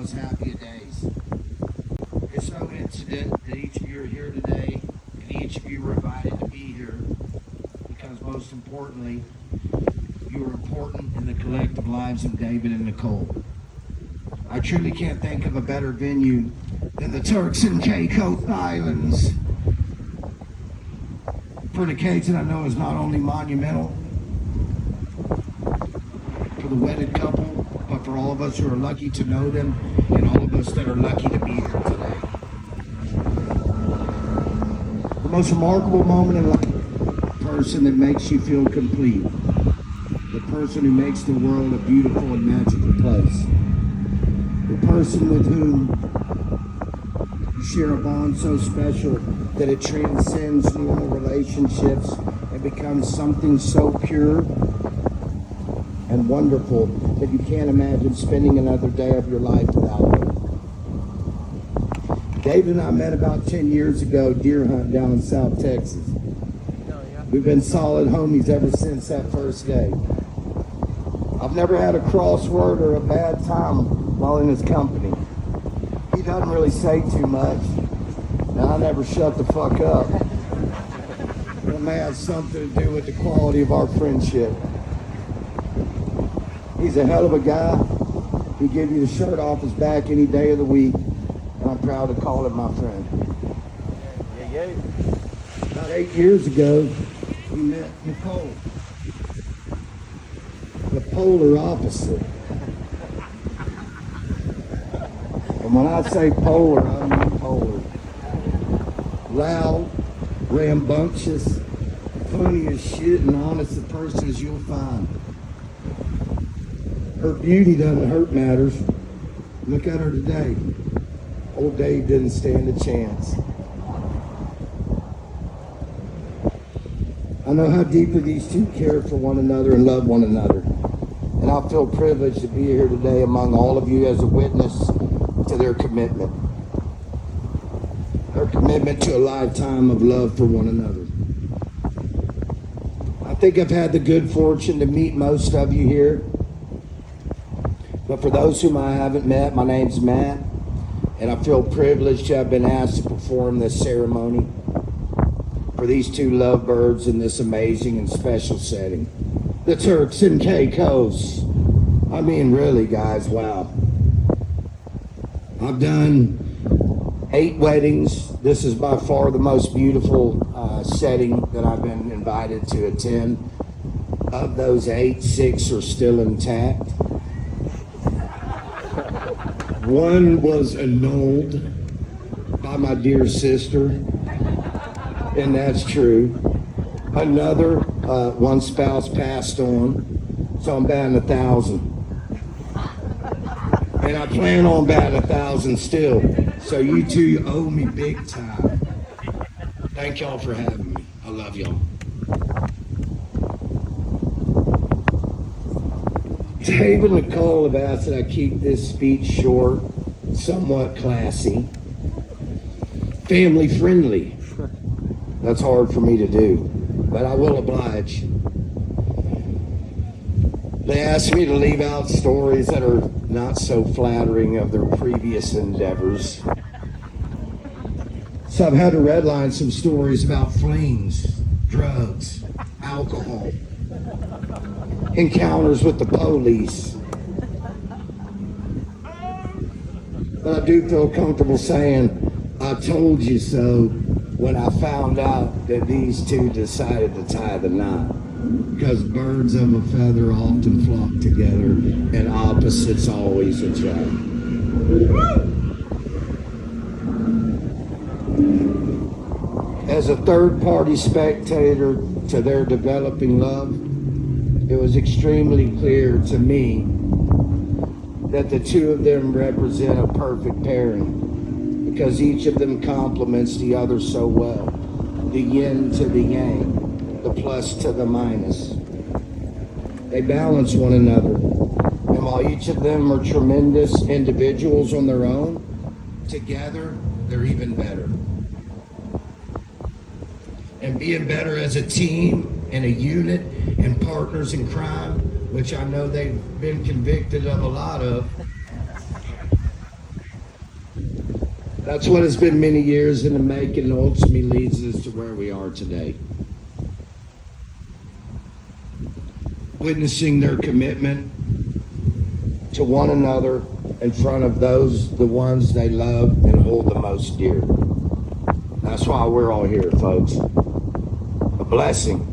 Most happy of days. It's no incident that each of you are here today, and each of you were invited to be here because, most importantly, you are important in the collective lives of David and Nicole. I truly can't think of a better venue than the Turks and Caicos Islands for an occasion I know is not only monumental for the wedded couple, but for all of us who are lucky to know them and all of us that are lucky to be here today. The most remarkable moment in life, the person that makes you feel complete, the person who makes the world a beautiful and magical place, the person with whom you share a bond so special that it transcends normal relationships and becomes something so pure and wonderful that you can't imagine spending another day of your life without them. David and I met about 10 years ago deer hunt down in South Texas. We've been solid homies ever since that first day. I've never had a crossword or a bad time while in his company. He doesn't really say too much, and I never shut the fuck up. It may have something to do with the quality of our friendship. He's a hell of a guy. He'd give you the shirt off his back any day of the week, and I'm proud to call him my friend. About 8 years ago, we met Nicole. The polar opposite. And when I say polar, I mean polar. Loud, rambunctious, funny as shit, and honest a person as you'll find. Her beauty doesn't hurt matters. Look at her today. Old Dave didn't stand a chance. I know how deeply these two care for one another and love one another. And I feel privileged to be here today among all of you as a witness to their commitment. Their commitment to a lifetime of love for one another. I think I've had the good fortune to meet most of you here. But for those whom I haven't met, my name's Matt, and I feel privileged to have been asked to perform this ceremony for these two lovebirds in this amazing and special setting. The Turks and Caicos. I mean, really, guys, wow. I've done 8 weddings. This is by far the most beautiful setting that I've been invited to attend. Of those 8, 6 are still intact. One was annulled by my dear sister, and that's true. Another, one spouse passed on, so I'm batting 1,000. And I plan on batting 1,000 still. So you two owe me big time. Thank y'all for having me. I love y'all. Dave and Nicole have asked that I keep this speech short, somewhat classy, family friendly. That's hard for me to do, but I will oblige. They asked me to leave out stories that are not so flattering of their previous endeavors. So I've had to redline some stories about flings, drugs, alcohol, encounters with the police. But I do feel comfortable saying, I told you so when I found out that these two decided to tie the knot. Because birds of a feather often flock together, and opposites always attract. As a third-party spectator to their developing love, it was extremely clear to me that the two of them represent a perfect pairing because each of them complements the other so well. The yin to the yang, the plus to the minus. They balance one another. And while each of them are tremendous individuals on their own, together they're even better. And being better as a team and a unit and partners in crime, which I know they've been convicted of a lot of, That's what has been many years in the making and ultimately leads us to where we are today. Witnessing their commitment to one another in front of the ones they love and hold the most dear. That's why we're all here, folks. A blessing.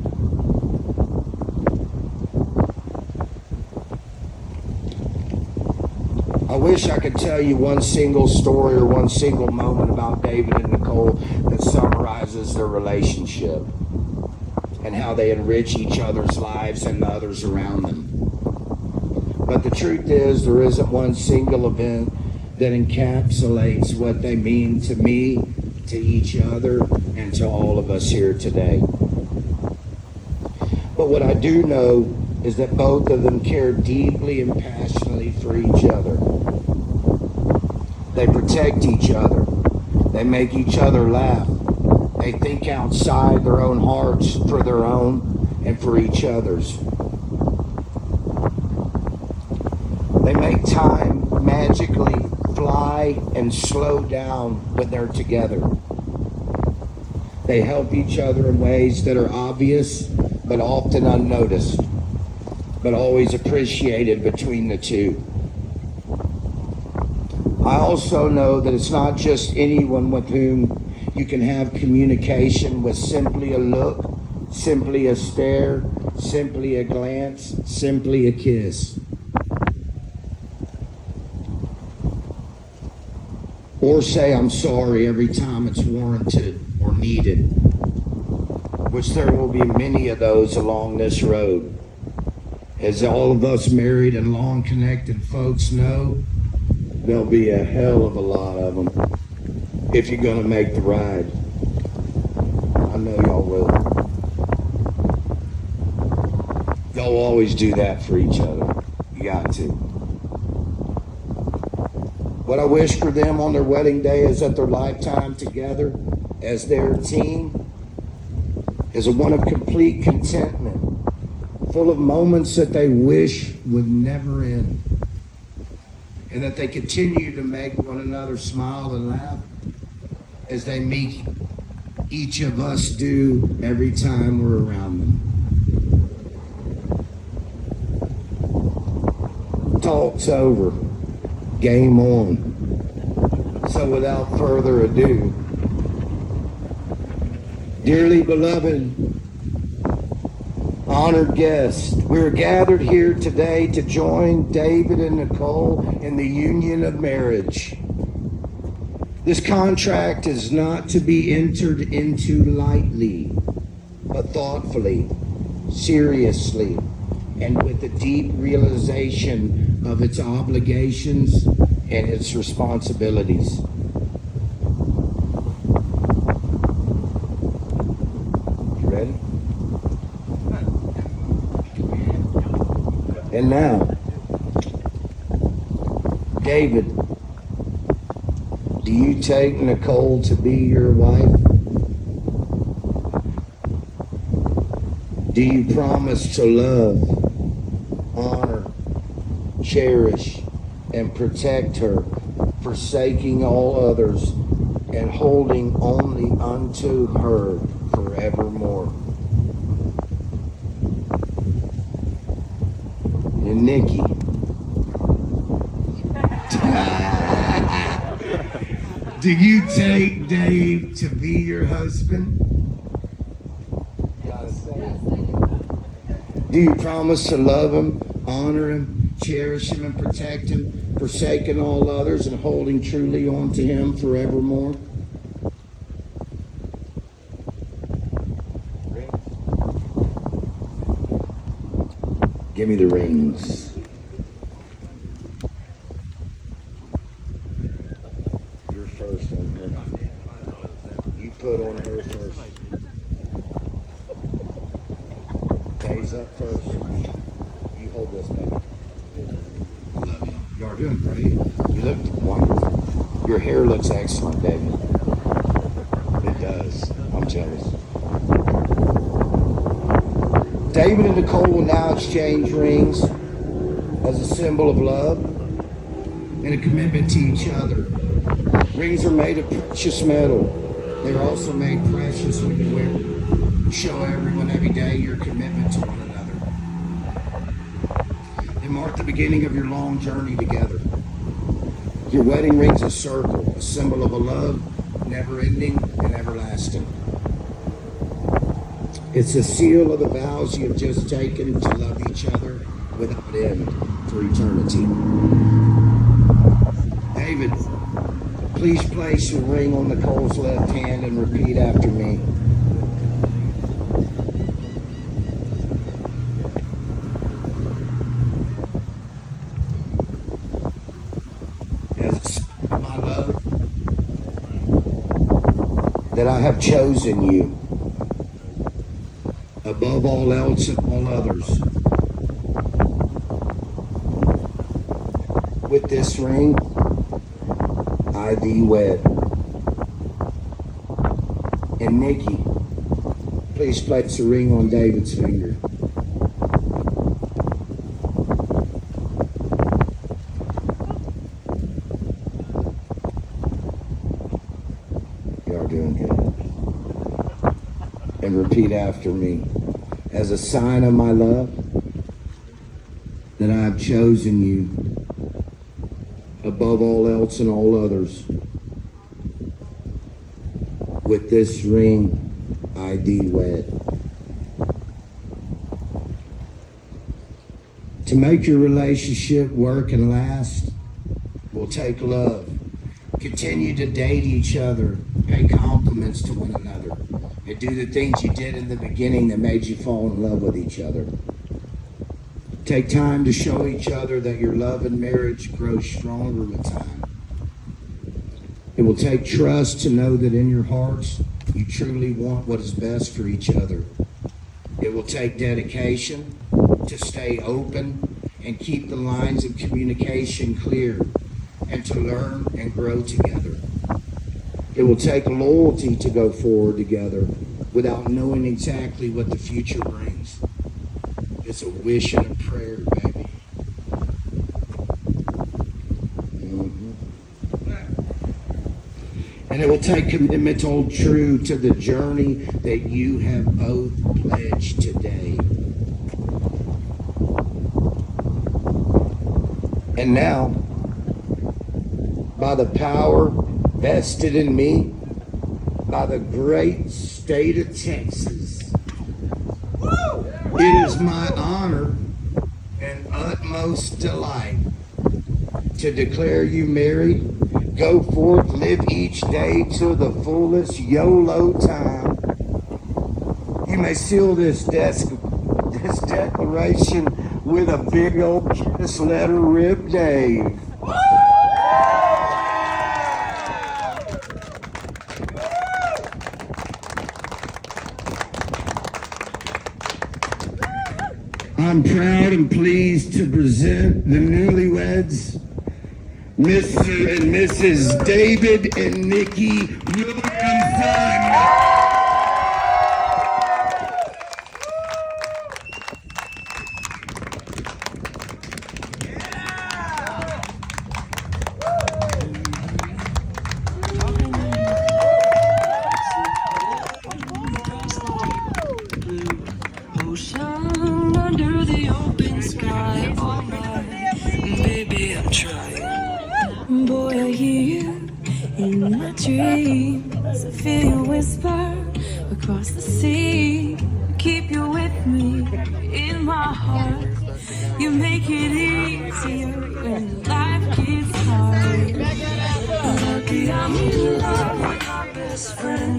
I wish I could tell you one single story or one single moment about David and Nicole that summarizes their relationship and how they enrich each other's lives and the others around them. But the truth is, there isn't one single event that encapsulates what they mean to me, to each other, and to all of us here today. But what I do know is that both of them care deeply and passionately for each other. They protect each other. They make each other laugh. They think outside their own hearts for their own and for each other's. They make time magically fly and slow down when they're together. They help each other in ways that are obvious but often unnoticed, but always appreciated between the two. I also know that it's not just anyone with whom you can have communication with simply a look, simply a stare, simply a glance, simply a kiss. Or say I'm sorry every time it's warranted or needed, which there will be many of those along this road. As all of us married and long connected folks know, there'll be a hell of a lot of them if you're going to make the ride. I know y'all will. Y'all always do that for each other. You got to. What I wish for them on their wedding day is that their lifetime together as their team is a one of complete contentment, full of moments that they wish would never end, and that they continue to make one another smile and laugh as they meet each of us do every time we're around them. Talk's over. Game on. So without further ado, dearly beloved, honored guests, we're gathered here today to join David and Nicole in the union of marriage. This contract is not to be entered into lightly, but thoughtfully, seriously, and with a deep realization of its obligations and its responsibilities. You ready? And now, David, do you take Nicole to be your wife? Do you promise to love, honor, cherish, and protect her, forsaking all others and holding only unto her forevermore? And Nikki, do you take Dave to be your husband? Do you promise to love him, honor him, cherish him, and protect him, forsaking all others and holding truly on to him forevermore? Give me the rings. You're first on her. You put on her first. Dave's up first. You hold this back. Love you. You are doing great. You look wonderful. Your hair looks excellent, David. It does. I'm jealous. David and Nicole will now exchange rings as a symbol of love and a commitment to each other. Rings are made of precious metal. They're also made precious when you wear them. You show everyone every day your commitment to one another. They mark the beginning of your long journey together. Your wedding ring's a circle, a symbol of a love never ending and everlasting. It's a seal of the vows you have just taken to love each other without end for eternity. David, please place your ring on Nicole's left hand and repeat after me. As a sign of my love, that I have chosen you above all else and all others. With this ring, I thee wed. And Nikki, please place the ring on David's finger. Y'all doing good. And repeat after me. As a sign of my love, that I have chosen you above all else and all others. With this ring, I thee wed. To make your relationship work and last will take love. Continue to date each other, pay compliments to one another, and do the things you did in the beginning that made you fall in love with each other. Take time to show each other that your love and marriage grows stronger with time. It will take trust to know that in your hearts you truly want what is best for each other. It will take dedication to stay open and keep the lines of communication clear and to learn and grow together. It will take loyalty to go forward together without knowing exactly what the future brings. It's a wish and a prayer, baby. And it will take commitment to hold true to the journey that you have both pledged today. And now, by the power vested in me by the great state of Texas, it is my honor and utmost delight to declare you married. Go forth, live each day to the fullest YOLO time. You may seal this declaration with a big old kiss. Let her rip, Dave. I'm proud and pleased to present the newlyweds, Mr. and Mrs. David and Nikki Williamson. Under the open sky all night, baby, I'm trying. Boy, I hear you in my dreams. I feel you whisper across the sea. Keep you with me in my heart. You make it easier when life gets hard. Lucky I'm in love with my best friend.